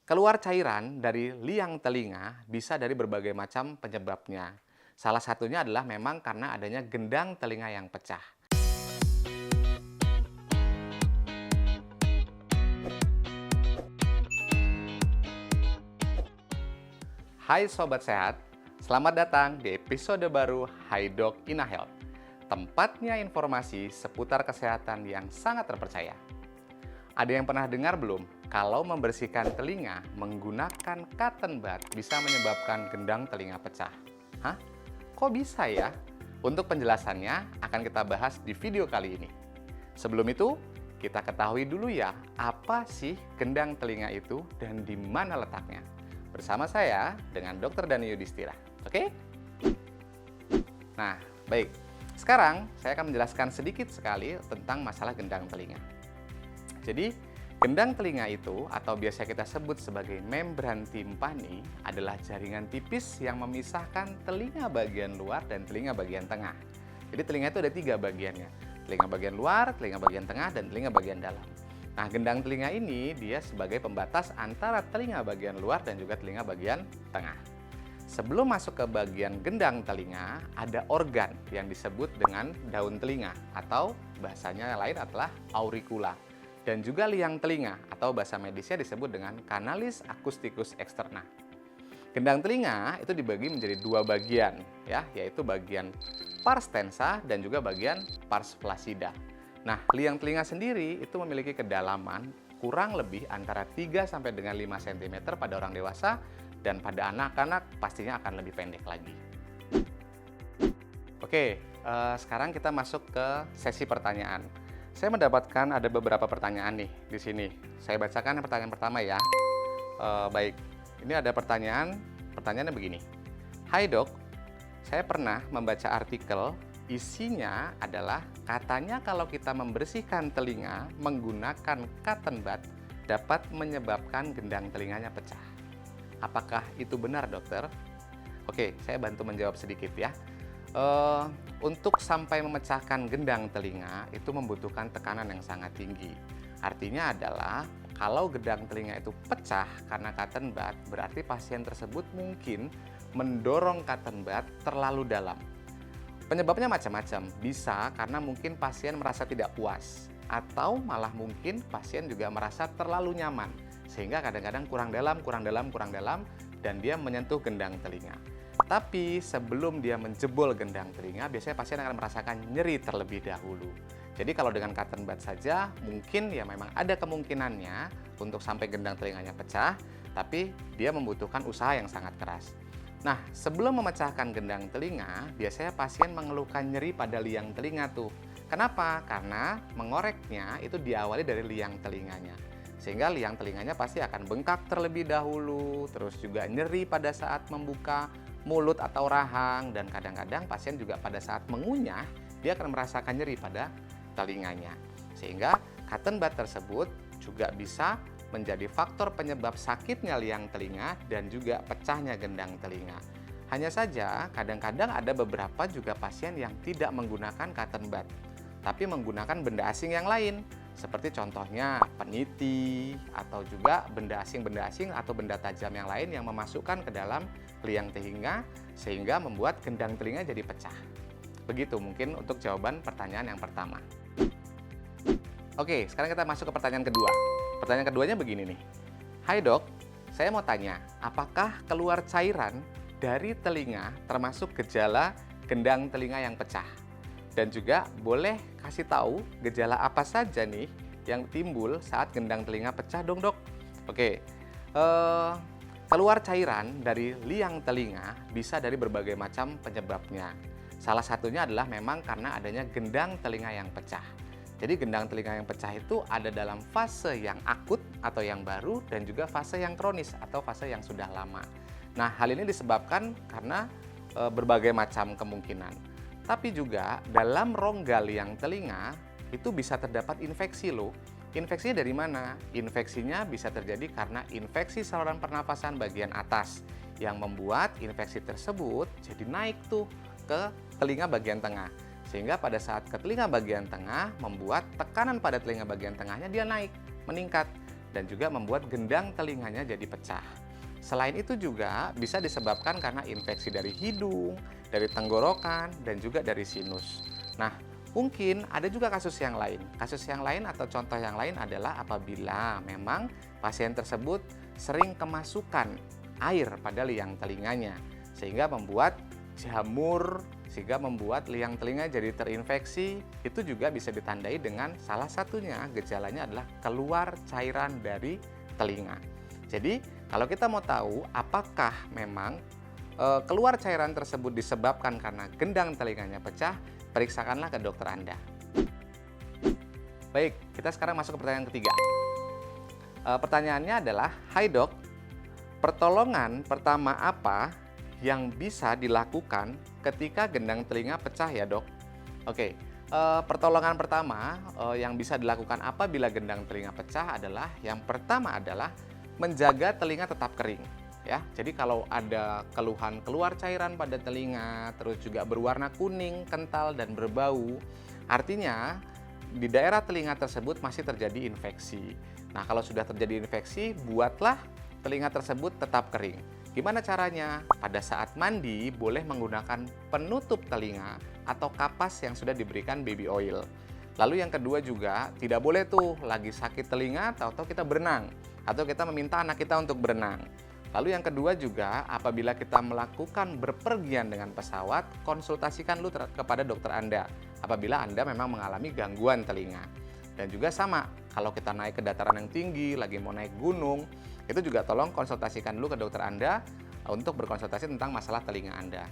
Keluar cairan dari liang telinga bisa dari berbagai macam penyebabnya. Salah satunya adalah memang karena adanya gendang telinga yang pecah. Hai Sobat Sehat, selamat datang di episode baru Hai Dok Ina Health. Tempatnya informasi seputar kesehatan yang sangat terpercaya. Ada yang pernah dengar belum? Kalau membersihkan telinga menggunakan cotton bud bisa menyebabkan gendang telinga pecah. Hah? Kok bisa ya? Untuk penjelasannya akan kita bahas di video kali ini. Sebelum itu, kita ketahui dulu ya, apa sih gendang telinga itu dan di mana letaknya. Bersama saya dengan Dr. Dani Yudhistira. Oke? Nah, baik. Sekarang saya akan menjelaskan sedikit sekali tentang masalah gendang telinga. Jadi, gendang telinga itu atau biasa kita sebut sebagai membran timpani adalah jaringan tipis yang memisahkan telinga bagian luar dan telinga bagian tengah. Jadi telinga itu ada 3 bagiannya. Telinga bagian luar, telinga bagian tengah, dan telinga bagian dalam. Nah, gendang telinga ini dia sebagai pembatas antara telinga bagian luar dan juga telinga bagian tengah. Sebelum masuk ke bagian gendang telinga, ada organ yang disebut dengan daun telinga atau bahasanya lain adalah auricula. Dan juga liang telinga atau bahasa medisnya disebut dengan canalis acousticus externa. Gendang telinga itu dibagi menjadi 2 bagian, ya, yaitu bagian pars tensa dan juga bagian pars flaccida. Nah, liang telinga sendiri itu memiliki kedalaman kurang lebih antara 3 sampai dengan 5 cm pada orang dewasa dan pada anak-anak pastinya akan lebih pendek lagi. Oke, sekarang kita masuk ke sesi pertanyaan. Saya mendapatkan ada beberapa pertanyaan nih di sini. Saya bacakan pertanyaan pertama ya. Baik, ini ada pertanyaannya begini. Hai dok, saya pernah membaca artikel, isinya adalah katanya kalau kita membersihkan telinga menggunakan cotton bud dapat menyebabkan gendang telinganya pecah. Apakah itu benar dokter? Oke, saya bantu menjawab sedikit ya. Untuk sampai memecahkan gendang telinga itu membutuhkan tekanan yang sangat tinggi. Artinya adalah kalau gendang telinga itu pecah karena cotton bud, berarti pasien tersebut mungkin mendorong cotton bud terlalu dalam. Penyebabnya macam-macam, bisa karena mungkin pasien merasa tidak puas, atau malah mungkin pasien juga merasa terlalu nyaman, sehingga kadang-kadang kurang dalam, dan dia menyentuh gendang telinga. Tapi sebelum dia menjebol gendang telinga, biasanya pasien akan merasakan nyeri terlebih dahulu. Jadi kalau dengan cotton bud saja, mungkin ya memang ada kemungkinannya untuk sampai gendang telinganya pecah, tapi dia membutuhkan usaha yang sangat keras. Nah, sebelum memecahkan gendang telinga, biasanya pasien mengeluhkan nyeri pada liang telinga tuh. Kenapa? Karena mengoreknya itu diawali dari liang telinganya. Sehingga liang telinganya pasti akan bengkak terlebih dahulu, terus juga nyeri pada saat membuka mulut atau rahang, dan kadang-kadang pasien juga pada saat mengunyah, dia akan merasakan nyeri pada telinganya. Sehingga cotton bud tersebut juga bisa menjadi faktor penyebab sakitnya liang telinga dan juga pecahnya gendang telinga. Hanya saja kadang-kadang ada beberapa juga pasien yang tidak menggunakan cotton bud, tapi menggunakan benda asing yang lain, seperti contohnya peniti atau juga benda asing atau benda tajam yang lain yang memasukkan ke dalam liang telinga sehingga membuat gendang telinga jadi pecah. Begitu mungkin untuk jawaban pertanyaan yang pertama. Oke, sekarang kita masuk ke pertanyaan kedua. Pertanyaan keduanya begini nih. Hai dok, saya mau tanya, apakah keluar cairan dari telinga termasuk gejala gendang telinga yang pecah? Dan juga boleh kasih tahu gejala apa saja nih yang timbul saat gendang telinga pecah dong dok? Oke, keluar cairan dari liang telinga bisa dari berbagai macam penyebabnya. Salah satunya adalah memang karena adanya gendang telinga yang pecah. Jadi gendang telinga yang pecah itu ada dalam fase yang akut atau yang baru dan juga fase yang kronis atau fase yang sudah lama. Nah, hal ini disebabkan karena berbagai macam kemungkinan. Tapi juga dalam rongga liang telinga itu bisa terdapat infeksi loh. Infeksinya dari mana? Infeksinya bisa terjadi karena infeksi saluran pernafasan bagian atas yang membuat infeksi tersebut jadi naik tuh ke telinga bagian tengah. Sehingga pada saat ke telinga bagian tengah membuat tekanan pada telinga bagian tengahnya dia naik, meningkat. dan juga membuat gendang telinganya jadi pecah. Selain itu juga bisa disebabkan karena infeksi dari hidung, dari tenggorokan, dan juga dari sinus. Nah, mungkin ada juga kasus yang lain. Kasus yang lain atau contoh yang lain adalah apabila memang pasien tersebut sering kemasukan air pada liang telinganya, sehingga membuat jamur, sehingga membuat liang telinga jadi terinfeksi. Itu juga bisa ditandai dengan salah satunya gejalanya adalah keluar cairan dari telinga. Jadi kalau kita mau tahu apakah memang keluar cairan tersebut disebabkan karena gendang telinganya pecah, periksakanlah ke dokter Anda. Baik, kita sekarang masuk ke pertanyaan ketiga. Pertanyaannya adalah, "Hai dok, pertolongan pertama apa yang bisa dilakukan ketika gendang telinga pecah ya dok?" Oke, pertolongan pertama yang bisa dilakukan apabila gendang telinga pecah adalah, yang pertama adalah menjaga telinga tetap kering. Ya, jadi kalau ada keluhan keluar cairan pada telinga, terus juga berwarna kuning, kental, dan berbau, artinya di daerah telinga tersebut masih terjadi infeksi. Nah, kalau sudah terjadi infeksi, buatlah telinga tersebut tetap kering. Gimana caranya? Pada saat mandi, boleh menggunakan penutup telinga atau kapas yang sudah diberikan baby oil. Lalu yang kedua juga, tidak boleh tuh lagi sakit telinga, tahu-tahu kita berenang, atau kita meminta anak kita untuk berenang. Lalu yang kedua juga, apabila kita melakukan berpergian dengan pesawat, konsultasikan dulu kepada dokter Anda apabila Anda memang mengalami gangguan telinga. Dan juga sama, kalau kita naik ke dataran yang tinggi, lagi mau naik gunung, itu juga tolong konsultasikan dulu ke dokter Anda untuk berkonsultasi tentang masalah telinga Anda.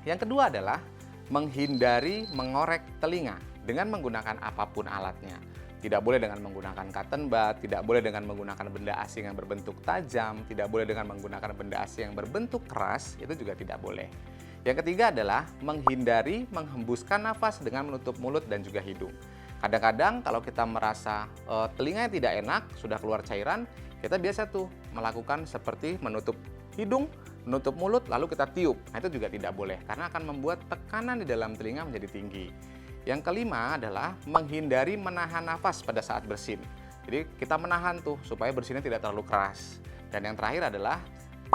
Yang kedua adalah menghindari mengorek telinga dengan menggunakan apapun alatnya. Tidak boleh dengan menggunakan cotton bud, tidak boleh dengan menggunakan benda asing yang berbentuk tajam, tidak boleh dengan menggunakan benda asing yang berbentuk keras, itu juga tidak boleh. Yang ketiga adalah menghindari menghembuskan nafas dengan menutup mulut dan juga hidung. Kadang-kadang kalau kita merasa telinganya tidak enak, sudah keluar cairan, kita biasa tuh melakukan seperti menutup hidung, menutup mulut, lalu kita tiup. Nah, itu juga tidak boleh karena akan membuat tekanan di dalam telinga menjadi tinggi. Yang kelima adalah menghindari menahan nafas pada saat bersin. Jadi kita menahan tuh supaya bersinnya tidak terlalu keras. Dan yang terakhir adalah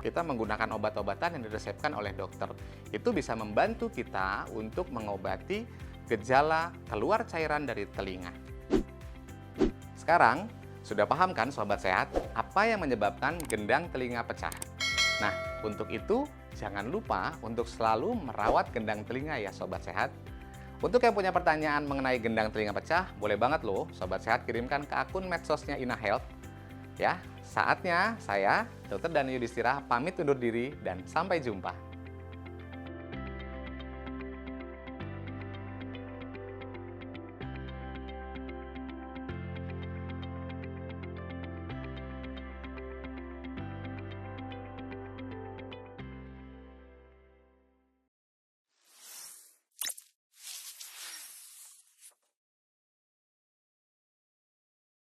kita menggunakan obat-obatan yang diresepkan oleh dokter. Itu bisa membantu kita untuk mengobati gejala keluar cairan dari telinga. Sekarang sudah paham kan sobat sehat apa yang menyebabkan gendang telinga pecah? Nah, untuk itu jangan lupa untuk selalu merawat gendang telinga ya sobat sehat. Untuk yang punya pertanyaan mengenai gendang telinga pecah, boleh banget loh sobat sehat kirimkan ke akun medsosnya InaHealth. Ya, saatnya saya, Dr. Dani Yudhistira, pamit undur diri dan sampai jumpa.